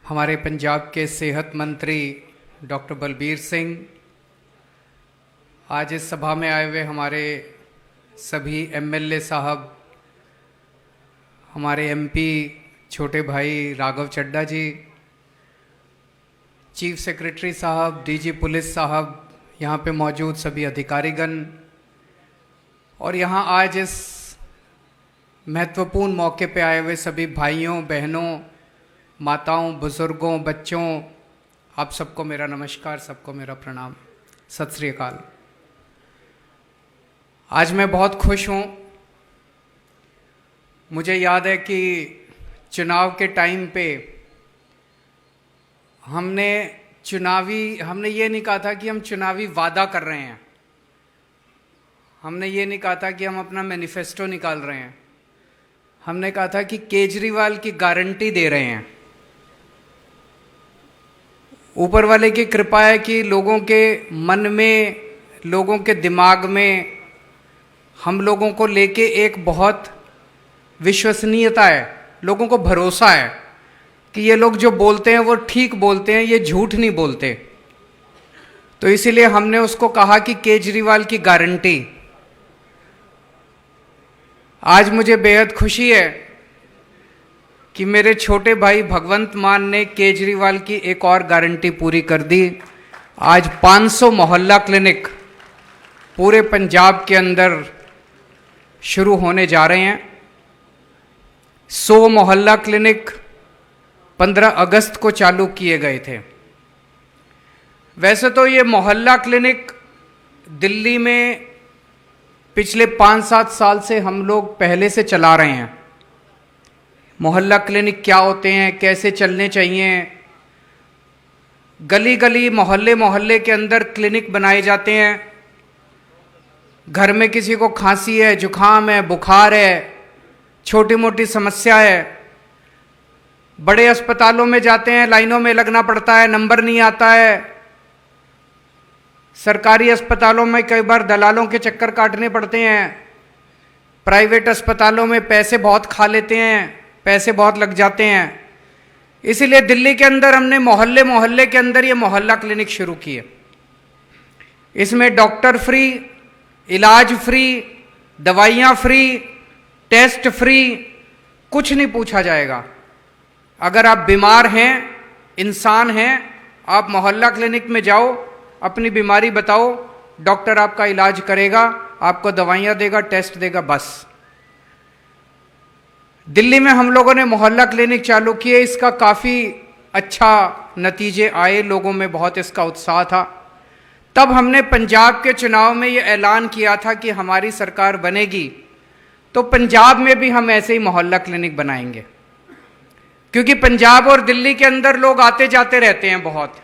हमारे पंजाब के सेहत मंत्री डॉक्टर बलबीर सिंह, आज इस सभा में आए हुए हमारे सभी एमएलए साहब, हमारे एमपी छोटे भाई राघव चड्ढा जी, चीफ सेक्रेटरी साहब, डीजी पुलिस साहब, यहाँ पे मौजूद सभी अधिकारीगण और यहाँ आज इस महत्वपूर्ण मौके पे आए हुए सभी भाइयों, बहनों, माताओं, बुज़ुर्गों, बच्चों, आप सबको मेरा नमस्कार, सबको मेरा प्रणाम, सत श्री अकाल। आज मैं बहुत खुश हूँ। मुझे याद है कि चुनाव के टाइम पे हमने ये नहीं कहा था कि हम चुनावी वादा कर रहे हैं, हमने ये नहीं कहा था कि हम अपना मैनिफेस्टो निकाल रहे हैं, हमने कहा था कि केजरीवाल की गारंटी दे रहे हैं। ऊपर वाले की कृपा है कि लोगों के मन में, लोगों के दिमाग में हम लोगों को लेके एक बहुत विश्वसनीयता है, लोगों को भरोसा है कि ये लोग जो बोलते हैं वो ठीक बोलते हैं, ये झूठ नहीं बोलते। तो इसीलिए हमने उसको कहा कि केजरीवाल की गारंटी। आज मुझे बेहद खुशी है कि मेरे छोटे भाई भगवंत मान ने केजरीवाल की एक और गारंटी पूरी कर दी। आज 500 मोहल्ला क्लिनिक पूरे पंजाब के अंदर शुरू होने जा रहे हैं। 100 मोहल्ला क्लिनिक 15 अगस्त को चालू किए गए थे। वैसे तो ये मोहल्ला क्लिनिक दिल्ली में पिछले 5-7 साल से हम लोग पहले से चला रहे हैं। मोहल्ला क्लिनिक क्या होते हैं, कैसे चलने चाहिए, गली गली, मोहल्ले मोहल्ले के अंदर क्लिनिक बनाए जाते हैं। घर में किसी को खांसी है, जुखाम है, बुखार है, छोटी मोटी समस्या है, बड़े अस्पतालों में जाते हैं, लाइनों में लगना पड़ता है, नंबर नहीं आता है। सरकारी अस्पतालों में कई बार दलालों के चक्कर काटने पड़ते हैं। प्राइवेट अस्पतालों में पैसे बहुत खा लेते हैं, पैसे बहुत लग जाते हैं। इसीलिए दिल्ली के अंदर हमने मोहल्ले मोहल्ले के अंदर ये मोहल्ला क्लिनिक शुरू किए। इसमें डॉक्टर फ्री, इलाज फ्री, दवाइयाँ फ्री, टेस्ट फ्री, कुछ नहीं पूछा जाएगा। अगर आप बीमार हैं, इंसान हैं, आप मोहल्ला क्लिनिक में जाओ, अपनी बीमारी बताओ, डॉक्टर आपका इलाज करेगा, आपको दवाइयाँ देगा, टेस्ट देगा, बस। दिल्ली में हम लोगों ने मोहल्ला क्लिनिक चालू किए, इसका काफ़ी अच्छा नतीजे आए, लोगों में बहुत इसका उत्साह था। तब हमने पंजाब के चुनाव में ये ऐलान किया था कि हमारी सरकार बनेगी तो पंजाब में भी हम ऐसे ही मोहल्ला क्लिनिक बनाएंगे, क्योंकि पंजाब और दिल्ली के अंदर लोग आते जाते रहते हैं बहुत।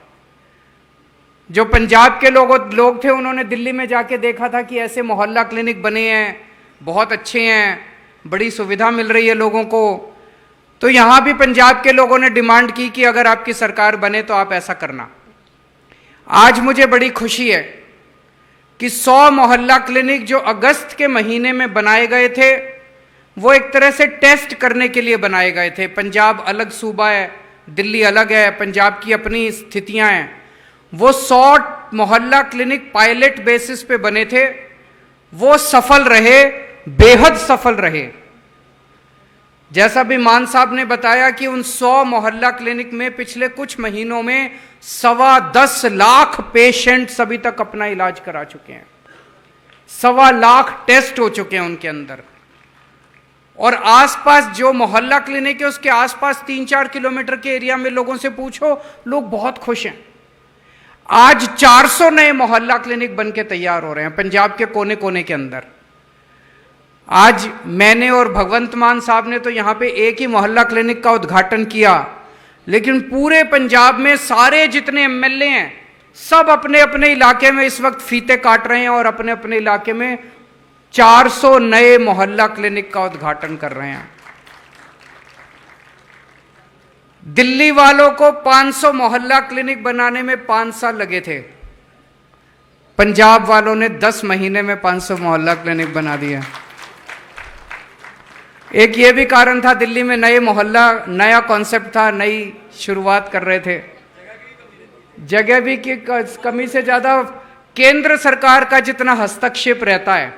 जो पंजाब के लोग थे, उन्होंने दिल्ली में जाके देखा था कि ऐसे मोहल्ला क्लिनिक बने हैं, बहुत अच्छे हैं, बड़ी सुविधा मिल रही है लोगों को। तो यहाँ भी पंजाब के लोगों ने डिमांड की कि अगर आपकी सरकार बने तो आप ऐसा करना। आज मुझे बड़ी खुशी है कि 100 मोहल्ला क्लिनिक जो अगस्त के महीने में बनाए गए थे, वो एक तरह से टेस्ट करने के लिए बनाए गए थे। पंजाब अलग सूबा है, दिल्ली अलग है, पंजाब की अपनी स्थितियां हैं। वो 100 मोहल्ला क्लिनिक पायलट बेसिस पे बने थे, वो सफल रहे, बेहद सफल रहे। जैसा भी मान साहब ने बताया कि उन 100 मोहल्ला क्लिनिक में पिछले कुछ महीनों में 10.25 लाख पेशेंट्स अभी तक अपना इलाज करा चुके हैं। 1.25 लाख टेस्ट हो चुके हैं उनके अंदर। और आसपास जो मोहल्ला क्लिनिक है, उसके आसपास 3-4 किलोमीटर के एरिया में लोगों से पूछो, लोग बहुत खुश हैं। आज 400 नए मोहल्ला क्लिनिक बन के तैयार हो रहे हैं पंजाब के कोने कोने के अंदर। आज मैंने और भगवंत मान साहब ने तो यहाँ पे एक ही मोहल्ला क्लिनिक का उद्घाटन किया, लेकिन पूरे पंजाब में सारे जितने एमएलए हैं, सब अपने अपने इलाके में इस वक्त फीते काट रहे हैं और अपने अपने इलाके में 400 नए मोहल्ला क्लिनिक का उद्घाटन कर रहे हैं। दिल्ली वालों को 500 मोहल्ला क्लिनिक बनाने में 5 साल लगे थे, पंजाब वालों ने 10 महीने में 500 मोहल्ला क्लिनिक बना दिया। एक ये भी कारण था, दिल्ली में नए मोहल्ला, नया कॉन्सेप्ट था, नई शुरुआत कर रहे थे, जगह भी की कमी से ज्यादा केंद्र सरकार का जितना हस्तक्षेप रहता है,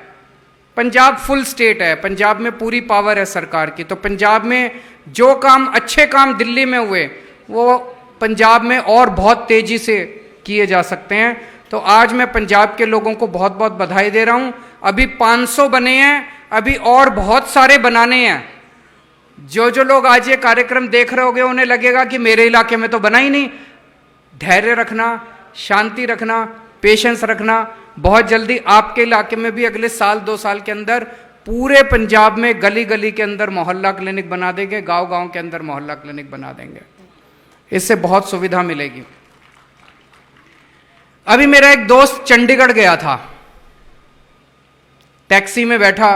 पंजाब फुल स्टेट है, पंजाब में पूरी पावर है सरकार की, तो पंजाब में जो काम, अच्छे काम दिल्ली में हुए वो पंजाब में और बहुत तेजी से किए जा सकते हैं। तो आज मैं पंजाब के लोगों को बहुत बहुत बधाई दे रहा हूं। अभी 500 बने हैं, अभी और बहुत सारे बनाने हैं। जो लोग आज ये कार्यक्रम देख रहे होंगे उन्हें लगेगा कि मेरे इलाके में तो बना ही नहीं। धैर्य रखना, शांति रखना, पेशेंस रखना, बहुत जल्दी आपके इलाके में भी अगले साल 2 साल के अंदर पूरे पंजाब में गली गली के अंदर मोहल्ला क्लिनिक बना देंगे, गांव गांव के अंदर मोहल्ला क्लिनिक बना देंगे। इससे बहुत सुविधा मिलेगी। अभी मेरा एक दोस्त चंडीगढ़ गया था, टैक्सी में बैठा,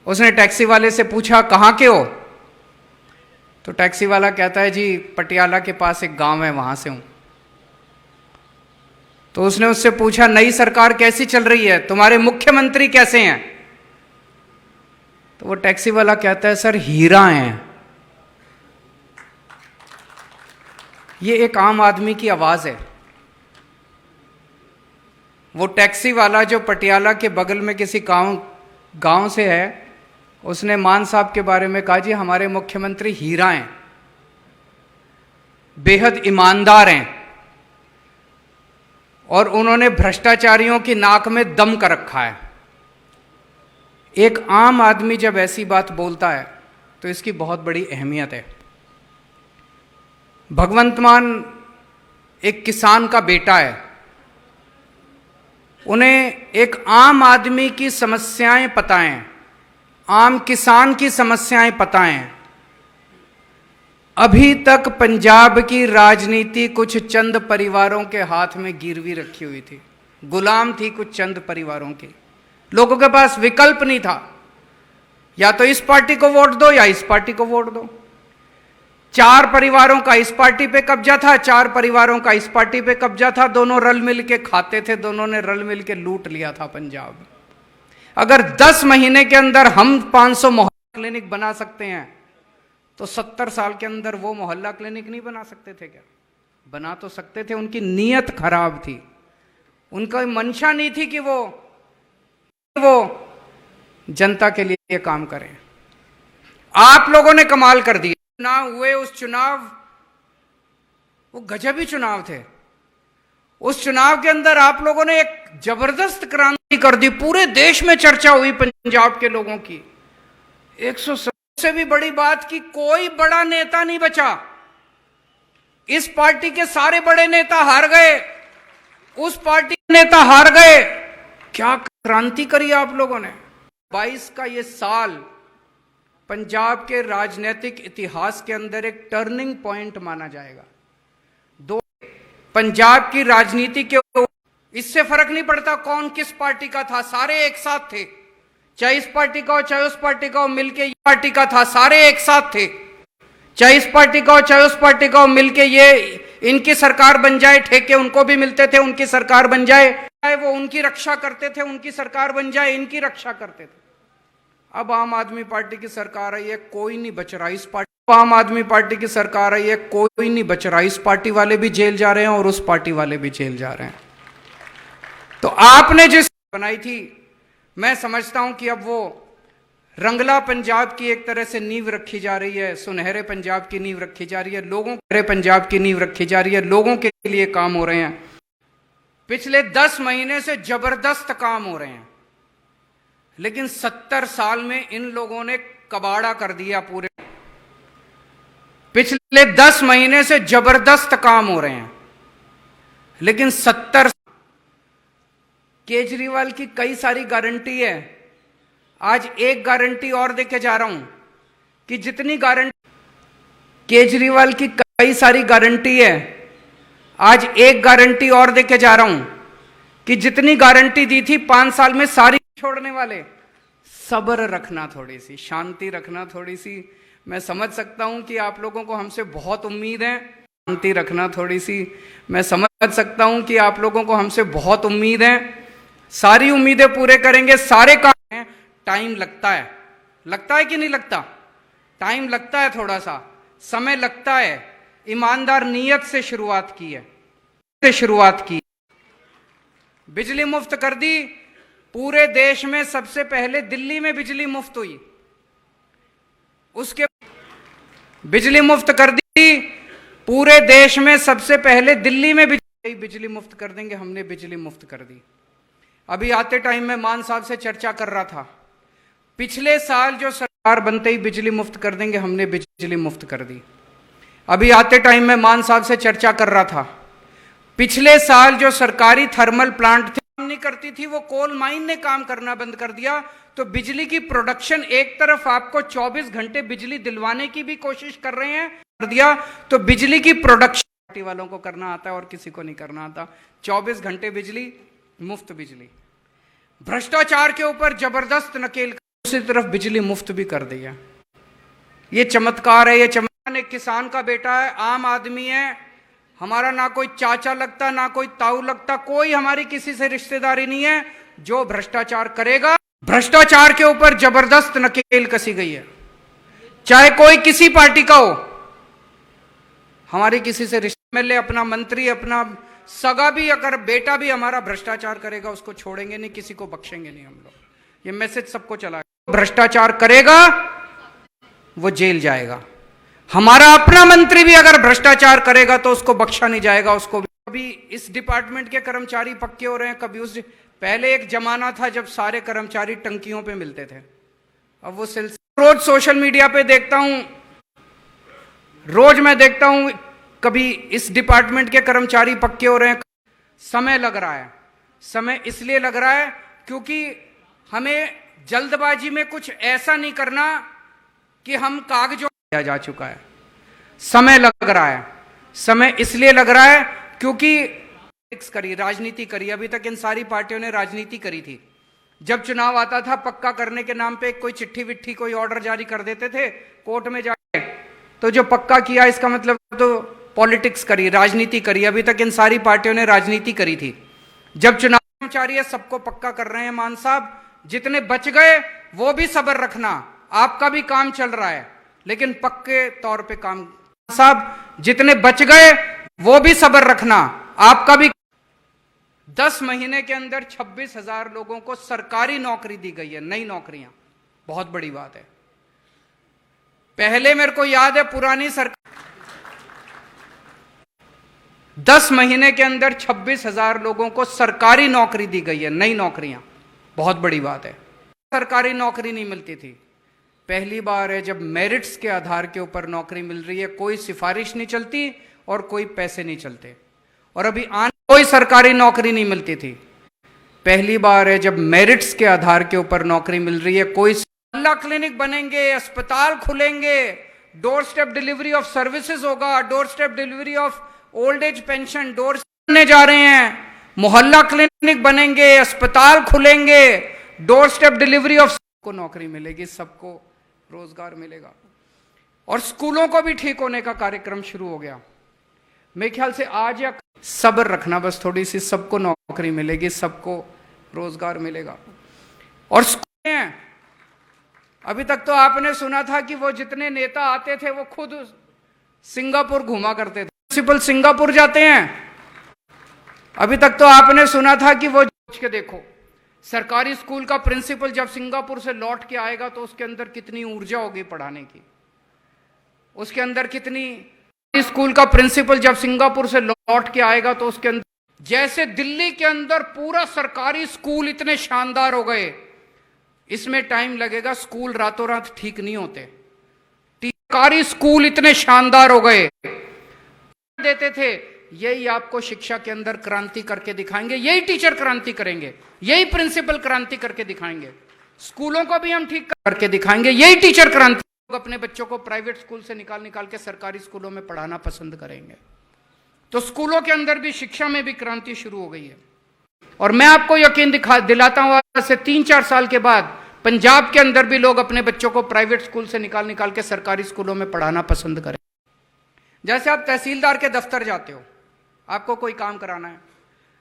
उसने टैक्सी वाले से पूछा कहां के हो? तो टैक्सी वाला कहता है जी पटियाला के पास एक गांव है, वहां से हूं। तो उसने उससे पूछा नई सरकार कैसी चल रही है, तुम्हारे मुख्यमंत्री कैसे हैं? तो वो टैक्सी वाला कहता है सर हीरा हैं। ये एक आम आदमी की आवाज है। वो टैक्सी वाला जो पटियाला के बगल में किसी गांव से है, उसने मान साहब के बारे में कहा जी हमारे मुख्यमंत्री हीरा हैं, बेहद ईमानदार हैं और उन्होंने भ्रष्टाचारियों की नाक में दम कर रखा है। एक आम आदमी जब ऐसी बात बोलता है तो इसकी बहुत बड़ी अहमियत है। भगवंत मान एक किसान का बेटा है, उन्हें एक आम आदमी की समस्याएं पता हैं, आम किसान की समस्याएं पता हैं। अभी तक पंजाब की राजनीति कुछ चंद परिवारों के हाथ में गिरवी रखी हुई थी, गुलाम थी कुछ चंद परिवारों के। लोगों के पास विकल्प नहीं था, या तो इस पार्टी को वोट दो या इस पार्टी को वोट दो। 4 परिवारों का इस पार्टी पे कब्जा था, 4 परिवारों का इस पार्टी पे कब्जा था, दोनों रल मिल के खाते थे, दोनों ने रल मिल के लूट लिया था पंजाब। अगर 10 महीने के अंदर हम 500 मोहल्ला क्लिनिक बना सकते हैं तो 70 साल के अंदर वो मोहल्ला क्लिनिक नहीं बना सकते थे क्या? बना तो सकते थे। उनकी नीयत खराब थी, उनका मंशा नहीं थी कि वो जनता के लिए काम करें। आप लोगों ने कमाल कर दिया। चुनाव हुए, उस चुनाव, वो गजबी चुनाव थे। उस चुनाव के अंदर आप लोगों ने एक जबरदस्त क्रांति कर दी। पूरे देश में चर्चा हुई पंजाब के लोगों की। 170 से भी बड़ी बात कि कोई बड़ा नेता नहीं बचा। इस पार्टी के सारे बड़े नेता हार गए, उस पार्टी के नेता हार गए। क्या क्रांति करी आप लोगों ने। 22 का ये साल पंजाब के राजनीतिक इतिहास के अंदर एक टर्निंग पॉइंट माना जाएगा। पंजाब की राजनीति के इससे फर्क नहीं पड़ता कौन किस पार्टी का था, सारे एक साथ थे। चाहे इस पार्टी का हो चाहे उस पार्टी का हो, मिलके ये पार्टी का था, सारे एक साथ थे। चाहे इस पार्टी का हो चाहे उस पार्टी का हो, मिलके ये इनकी सरकार बन जाए, ठेके उनको भी मिलते थे, उनकी सरकार बन जाए, वो उनकी रक्षा करते थे, उनकी सरकार बन जाए, इनकी रक्षा करते थे। अब आम आदमी पार्टी की सरकार आई है, कोई नहीं बच रहा इस पार्टी। आम आदमी पार्टी की सरकार आई है, कोई नहीं बच रहा। इस पार्टी वाले भी जेल जा रहे हैं और उस पार्टी वाले भी जेल जा रहे हैं। तो आपने जिस बनाई थी, मैं समझता हूं कि अब वो रंगला पंजाब की एक तरह से नींव रखी जा रही है, सुनहरे पंजाब की नींव रखी जा रही है, लोगों के पंजाब की नींव रखी जा रही है, लोगों के लिए काम हो रहे हैं। पिछले 10 महीने से जबरदस्त काम हो रहे हैं, लेकिन 70 साल में इन लोगों ने कबाड़ा कर दिया पूरे। पिछले 10 महीने से जबरदस्त काम हो रहे हैं, लेकिन 70 केजरीवाल की कई सारी गारंटी है। आज एक गारंटी और देके जा रहा हूं कि जितनी गारंटी केजरीवाल की कई सारी गारंटी है, आज एक गारंटी और देके जा रहा हूं कि जितनी गारंटी दी थी 5 साल में सारी छोड़ने वाले। सब्र रखना, थोड़ी सी शांति रखना, थोड़ी सी। मैं समझ सकता हूं कि आप लोगों को हमसे बहुत उम्मीद है। शांति रखना थोड़ी सी। मैं समझ सकता हूं कि आप लोगों को हमसे बहुत उम्मीद है। सारी उम्मीदें पूरे करेंगे, सारे काम में टाइम लगता है, लगता है कि नहीं लगता? टाइम लगता है, थोड़ा सा समय लगता है। ईमानदार नीयत से शुरुआत की है, बिजली मुफ्त कर दी। पूरे देश में सबसे पहले दिल्ली में बिजली मुफ्त हुई, उसके बिजली मुफ्त कर दी। पूरे देश में सबसे पहले दिल्ली में बिजली मुफ्त कर देंगे, हमने बिजली मुफ्त कर दी। अभी आते टाइम में मान साहब से चर्चा कर रहा था, पिछले साल जो सरकार बनते ही बिजली मुफ्त कर देंगे, हमने बिजली मुफ्त कर दी। अभी आते टाइम में मान साहब से चर्चा कर रहा था, पिछले साल जो सरकारी थर्मल प्लांट थे नहीं करती थी, वो कोल माइन ने काम करना बंद कर दिया। तो बिजली की प्रोडक्शन, एक तरफ आपको 24 घंटे बिजली दिलवाने की भी कोशिश कर रहे हैं, कर दिया तो बिजली की प्रोडक्शन पार्टी वालों को करना आता है और किसी को नहीं करना आता। 24 घंटे बिजली, मुफ्त बिजली। भ्रष्टाचार के ऊपर जबरदस्त नकेल, दूसरी तरफ बिजली मुफ्त भी कर दिया। ये चमत्कार है, ये चमत्कार। एक किसान का बेटा है, आम आदमी है, हमारा ना कोई चाचा लगता ना कोई ताऊ लगता, कोई हमारी किसी से रिश्तेदारी नहीं है। जो भ्रष्टाचार करेगा, भ्रष्टाचार के ऊपर जबरदस्त नकेल कसी गई है, चाहे कोई किसी पार्टी का हो। हमारी किसी से रिश्ते में ले, अपना मंत्री, अपना सगा भी, अगर बेटा भी हमारा भ्रष्टाचार करेगा, उसको छोड़ेंगे नहीं, किसी को बख्शेंगे नहीं हम लोग। ये मैसेज सबको चला, भ्रष्टाचार करेगा वो जेल जाएगा। हमारा अपना मंत्री भी अगर भ्रष्टाचार करेगा तो उसको बख्शा नहीं जाएगा। उसको कभी इस डिपार्टमेंट के कर्मचारी पक्के हो रहे हैं, कभी उस। पहले एक जमाना था जब सारे कर्मचारी टंकियों पे मिलते थे, अब वो सिलसिला। रोज सोशल मीडिया पे देखता हूं, रोज मैं देखता हूं, कभी इस डिपार्टमेंट के कर्मचारी पक्के हो रहे हैं। समय लग रहा है, समय इसलिए लग रहा है क्योंकि हमें जल्दबाजी में कुछ ऐसा नहीं करना कि हम कागजों किया जा चुका है। समय लग रहा है, समय इसलिए लग रहा है क्योंकि करी, राजनीति करी। अभी तक इन सारी पार्टियों ने राजनीति करी थी। जब चुनाव आता था, पक्का करने के नाम पे कोई चिट्ठी विट्ठी, कोई ऑर्डर जारी कर देते थे कोर्ट में जाके, तो जो पक्का किया इसका मतलब तो पॉलिटिक्स करी, राजनीति करी। अभी तक इन सारी पार्टियों ने राजनीति करी थी। जब चुनाव कर्मचारी है, सबको पक्का कर रहे हैं मान साहब। जितने बच गए वो भी सब्र रखना, आपका भी काम चल रहा है, लेकिन पक्के तौर पे काम साहब। जितने बच गए वो भी सब्र रखना, आपका भी। 10 महीने के अंदर 26,000 लोगों को सरकारी नौकरी दी गई है, नई नौकरियां। बहुत बड़ी बात है। पहले मेरे को याद है पुरानी सरकार, 10 महीने के अंदर 26,000 लोगों को सरकारी नौकरी दी गई है, नई नौकरियां। बहुत बड़ी बात है। सरकारी नौकरी नहीं मिलती थी, पहली बार है जब मेरिट्स के आधार के ऊपर नौकरी मिल रही है। कोई सिफारिश नहीं चलती और कोई पैसे नहीं चलते। और अभी कोई सरकारी नौकरी नहीं मिलती थी, पहली बार है जब मेरिट्स के आधार के ऊपर नौकरी मिल रही है। कोई मोहल्ला क्लिनिक बनेंगे, अस्पताल खुलेंगे, door step delivery of services होगा, door step delivery of old age pension, door करने जा रहे हैं। मोहल्ला क्लिनिक बनेंगे, अस्पताल खुलेंगे, डोर स्टेप डिलीवरी ऑफ, सबको नौकरी मिलेगी, सबको रोजगार मिलेगा। और स्कूलों को भी ठीक होने का कार्यक्रम शुरू हो गया। मेरे ख्याल से आज या सब्र रखना बस थोड़ी सी, सबको नौकरी मिलेगी, सबको रोजगार मिलेगा। और स्कूल हैं, अभी तक तो आपने सुना था कि वो जितने नेता आते थे वो खुद सिंगापुर घूमा करते थे, प्रिंसिपल सिंगापुर जाते हैं। अभी तक तो आपने सुना था कि वो, सोच के देखो, सरकारी स्कूल का प्रिंसिपल जब सिंगापुर से लौट के आएगा तो उसके अंदर कितनी ऊर्जा होगी पढ़ाने की, उसके अंदर कितनी। स्कूल का प्रिंसिपल जब सिंगापुर से लौट के आएगा तो उसके अंदर, जैसे दिल्ली के अंदर पूरा सरकारी स्कूल इतने शानदार हो गए, इसमें टाइम लगेगा। स्कूल रातों रात ठीक नहीं होते। सरकारी स्कूल इतने शानदार हो गए, देते थे, यही आपको शिक्षा के अंदर क्रांति करके दिखाएंगे, यही टीचर क्रांति करेंगे, यही प्रिंसिपल क्रांति करके दिखाएंगे। स्कूलों को भी हम ठीक करके दिखाएंगे, यही टीचर क्रांति। अपने बच्चों को प्राइवेट स्कूल से निकाल के सरकारी स्कूलों में पढ़ाना पसंद करेंगे। तो स्कूलों के अंदर भी, शिक्षा में भी क्रांति शुरू हो गई है। और मैं आपको यकीन दिलाता हूं, आज से 3-4 साल के बाद पंजाब के अंदर भी लोग अपने बच्चों को प्राइवेट स्कूल से निकाल के सरकारी स्कूलों में पढ़ाना पसंद करें। जैसे आप तहसीलदार के दफ्तर जाते हो, आपको कोई काम कराना है,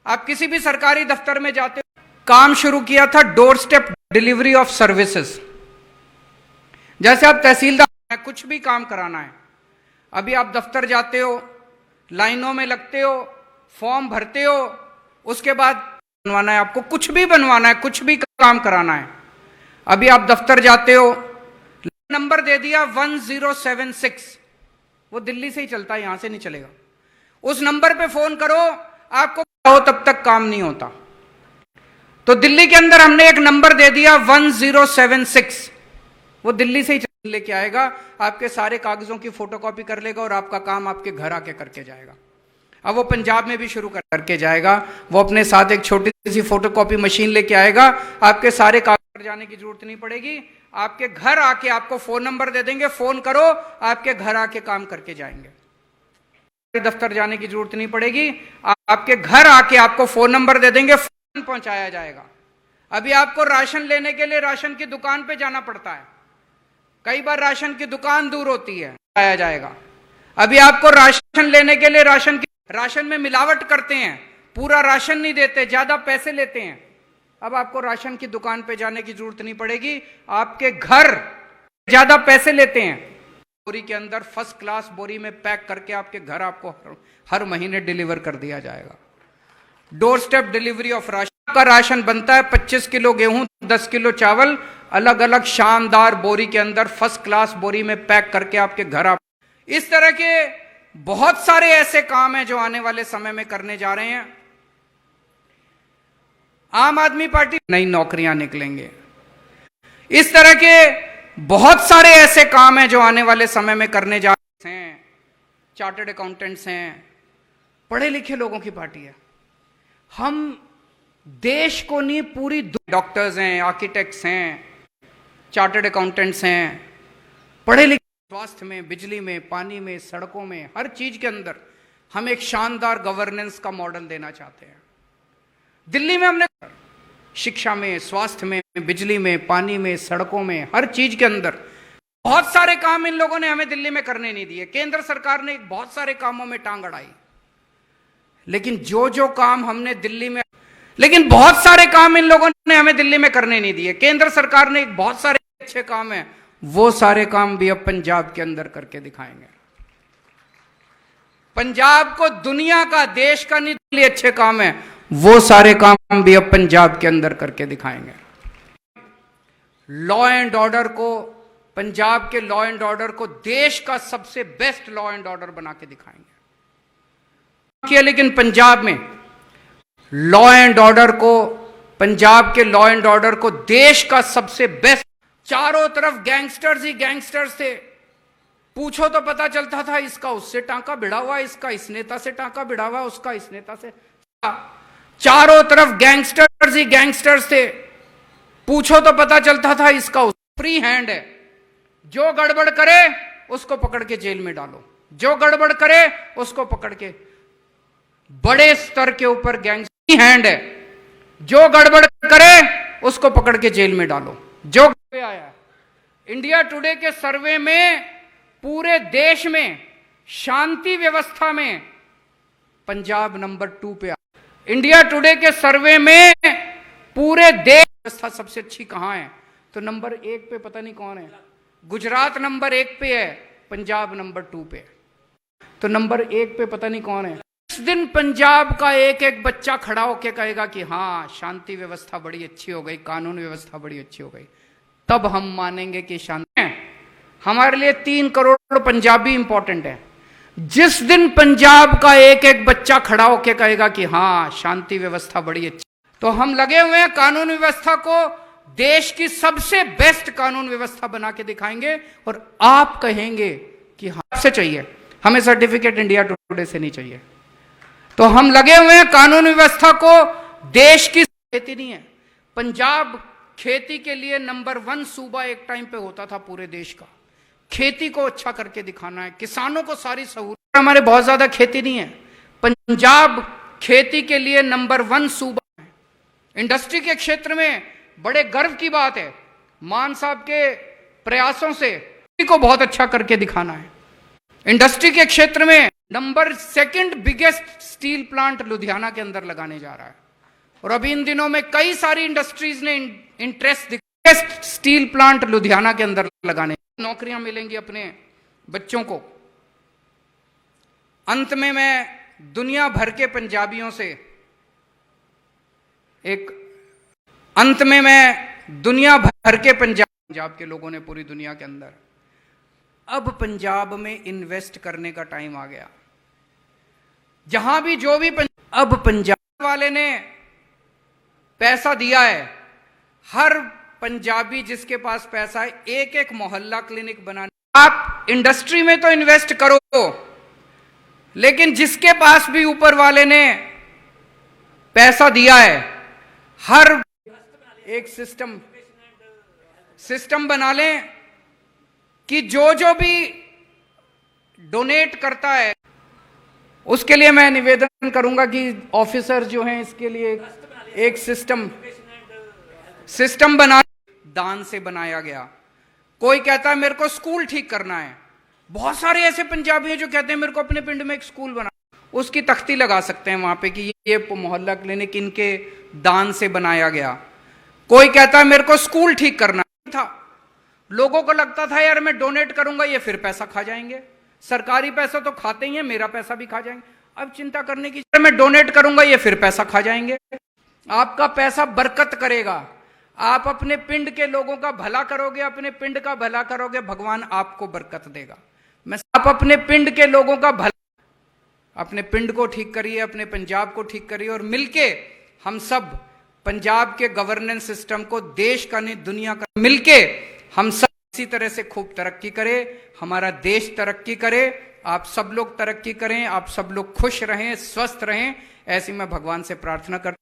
आप किसी भी सरकारी दफ्तर में जाते हो, काम शुरू किया था door step delivery of services. जैसे आप तहसीलदार, कुछ भी काम कराना है, अभी आप दफ्तर जाते हो, लाइनों में लगते हो, फॉर्म भरते हो, उसके बाद बनवाना है आपको, कुछ भी बनवाना है, कुछ भी काम कराना है, अभी आप दफ्तर जाते हो, नंबर दे दिया 1076, वो दिल्ली से ही चलता है, यहां से नहीं चलेगा, उस नंबर पे फोन करो, आपको हो तब तक काम नहीं होता। तो दिल्ली के अंदर हमने एक नंबर दे दिया 1076, वो दिल्ली से ही लेके आएगा, आपके सारे कागजों की फोटोकॉपी कर लेगा और आपका काम आपके घर आके करके जाएगा। अब वो पंजाब में भी शुरू करके जाएगा, वो अपने साथ एक छोटी सी फोटोकॉपी मशीन लेके आएगा, आपके सारे कागज जाने की जरूरत नहीं पड़ेगी, आपके घर आके आपको फोन नंबर दे देंगे, फोन करो, आपके घर आके काम करके जाएंगे, दफ्तर जाने की जरूरत नहीं पड़ेगी, आपके घर आके आपको फोन नंबर दे देंगे, फोन पहुंचाया जाएगा। अभी आपको राशन लेने के लिए राशन की दुकान पे जाना पड़ता है, कई बार राशन की दुकान दूर होती है, आया जाएगा। अभी आपको राशन लेने के लिए राशन में मिलावट करते हैं, पूरा राशन नहीं देते, ज्यादा पैसे लेते हैं, अब आपको राशन की दुकान पे जाने की जरूरत नहीं पड़ेगी, आपके घर ज्यादा पैसे लेते हैं, बोरी के अंदर फर्स्ट क्लास बोरी में पैक करके आपके घर आपको हर महीने डिलीवर कर दिया जाएगा। Door step delivery of ration का राशन बनता है 25 किलो गेहूं, 10 किलो चावल, अलग अलग शानदार बोरी के अंदर फर्स्ट क्लास बोरी में पैक करके आपके घर आप, इस तरह के बहुत सारे ऐसे काम हैं जो आने वाले समय में करने जा रहे हैं। आम आदमी पार्टी नई नौकरियां निकलेंगे, इस तरह के बहुत सारे ऐसे काम हैं जो आने वाले समय में करने जा रहे हैं। चार्टर्ड अकाउंटेंट्स हैं, पढ़े लिखे लोगों की पार्टी है, हम देश को नहीं पूरी, डॉक्टर्स हैं, आर्किटेक्ट्स हैं, चार्टर्ड अकाउंटेंट्स हैं, पढ़े लिखे, स्वास्थ्य में, बिजली में, पानी में, सड़कों में, हर चीज के अंदर हम एक शानदार गवर्नेंस का मॉडल देना चाहते हैं। दिल्ली में हमने शिक्षा में, स्वास्थ्य में, बिजली में, पानी में, सड़कों में, हर चीज के अंदर बहुत सारे काम इन लोगों ने हमें दिल्ली में करने नहीं दिए। केंद्र सरकार ने बहुत सारे कामों में टांग अड़ाई, लेकिन जो काम हमने दिल्ली में, लेकिन बहुत सारे काम इन लोगों ने हमें दिल्ली में करने नहीं दिए। केंद्र सरकार ने बहुत सारे अच्छे काम हैं, वो सारे काम भी अब पंजाब के अंदर करके दिखाएंगे। पंजाब को दुनिया का, देश का नहीं अच्छे काम है, वो सारे काम भी अब पंजाब के अंदर करके दिखाएंगे। लॉ एंड ऑर्डर को, पंजाब के लॉ एंड ऑर्डर को देश का सबसे बेस्ट लॉ एंड ऑर्डर बना के दिखाएंगे। लेकिन पंजाब में लॉ एंड ऑर्डर को, पंजाब के लॉ एंड ऑर्डर को देश का सबसे बेस्ट, चारों तरफ गैंगस्टर्स ही गैंगस्टर्स थे, पूछो तो पता चलता था इसका उससे टांका भिड़ा हुआ, इसका इस नेता से टांका भिड़ा हुआ, उसका इस नेता से, चारों तरफ गैंगस्टर्स ही गैंगस्टर्स थे, पूछो तो पता चलता था इसका फ्री हैंड है, जो गड़बड़ करे उसको पकड़ के जेल में डालो, जो गड़बड़ करे उसको पकड़ के, बड़े स्तर के ऊपर गैंगस्टर हैंड है, जो गड़बड़ करे उसको पकड़ के जेल में डालो। जो आया इंडिया टुडे के सर्वे में पूरे देश में शांति व्यवस्था में पंजाब नंबर 2 पे आया। इंडिया टुडे के सर्वे में पूरे देश व्यवस्था सबसे अच्छी कहां है, तो नंबर 1 पे पता नहीं कौन है, गुजरात नंबर 1 पे है, पंजाब नंबर 2 पे, तो नंबर 1 पे पता नहीं कौन है। इस दिन पंजाब का एक एक बच्चा खड़ा होकर कहेगा कि हाँ शांति व्यवस्था बड़ी अच्छी हो गई, कानून व्यवस्था बड़ी अच्छी हो गई, तब हम मानेंगे कि शांति है। हमारे लिए 3 करोड़ पंजाबी इंपॉर्टेंट है। जिस दिन पंजाब का एक एक बच्चा खड़ा होकर कहेगा कि हाँ शांति व्यवस्था बड़ी अच्छी, तो हम लगे हुए हैं कानून व्यवस्था को देश की सबसे बेस्ट कानून व्यवस्था बना के दिखाएंगे, और आप कहेंगे कि हाँ आपसे चाहिए, हमें सर्टिफिकेट इंडिया टुडे से नहीं चाहिए। तो हम लगे हुए हैं कानून व्यवस्था को देश की, खेती नहीं है, पंजाब खेती के लिए नंबर 1 सूबा एक टाइम पे होता था पूरे देश का, खेती को अच्छा करके दिखाना है, किसानों को सारी सहूलत, हमारे बहुत ज्यादा खेती नहीं है, पंजाब खेती के लिए नंबर 1 सूबा है। इंडस्ट्री के क्षेत्र में बड़े गर्व की बात है, मान साहब के प्रयासों से को बहुत अच्छा करके दिखाना है। इंडस्ट्री के क्षेत्र में number 2 biggest steel plant Ludhiana के अंदर लगाने जा रहा है, और अभी इन दिनों में कई सारी इंडस्ट्रीज ने interest, biggest steel plant Ludhiana के अंदर लगाने नौकरियां मिलेंगी अपने बच्चों को। अंत में मैं दुनिया भर के पंजाबियों से दुनिया भर के पंजाब के लोगों ने पूरी दुनिया के अंदर अब पंजाब में इन्वेस्ट करने का टाइम आ गया। जहां भी जो भी अब पंजाब वाले ने पैसा दिया है, हर पंजाबी जिसके पास पैसा है एक एक मोहल्ला क्लिनिक बनाने। आप इंडस्ट्री में तो इन्वेस्ट करो, लेकिन जिसके पास भी ऊपर वाले ने पैसा दिया है, हर एक सिस्टम बना लें कि जो भी डोनेट करता है उसके लिए मैं निवेदन करूंगा कि ऑफिसर जो हैं इसके लिए एक सिस्टम बना, दान से बनाया गया। कोई कहता है मेरे को स्कूल ठीक करना है, बहुत सारे ऐसे पंजाबी हैं जो कहते हैं मेरे को अपने पिंड में एक स्कूल बना, उसकी तख्ती लगा सकते हैं वहां पे कि ये मोहल्ला क्लिनिक इनके दान से बनाया गया। कोई कहता है मेरे को स्कूल ठीक करना था, लोगों को लगता था यार मैं डोनेट करूंगा ये फिर पैसा खा जाएंगे, सरकारी पैसा तो खाते ही हैं, मेरा पैसा भी खा जाएंगे। अब चिंता करने की, मैं डोनेट करूंगा ये फिर पैसा खा जाएंगे। आपका पैसा बरकत करेगा, आप अपने पिंड के लोगों का भला करोगे, अपने पिंड का भला करोगे, भगवान आपको बरकत देगा। आप अपने पिंड के लोगों का भला, अपने पिंड को ठीक करिए, अपने पंजाब को ठीक करिए, और मिलके हम सब पंजाब के गवर्नेंस सिस्टम को, देश का नहीं दुनिया का, मिलके हम सब इसी तरह से खूब तरक्की करें, हमारा देश तरक्की करे, आप सब लोग तरक्की करें, आप सब लोग खुश रहें, स्वस्थ रहें, ऐसी मैं भगवान से प्रार्थना करता हूं।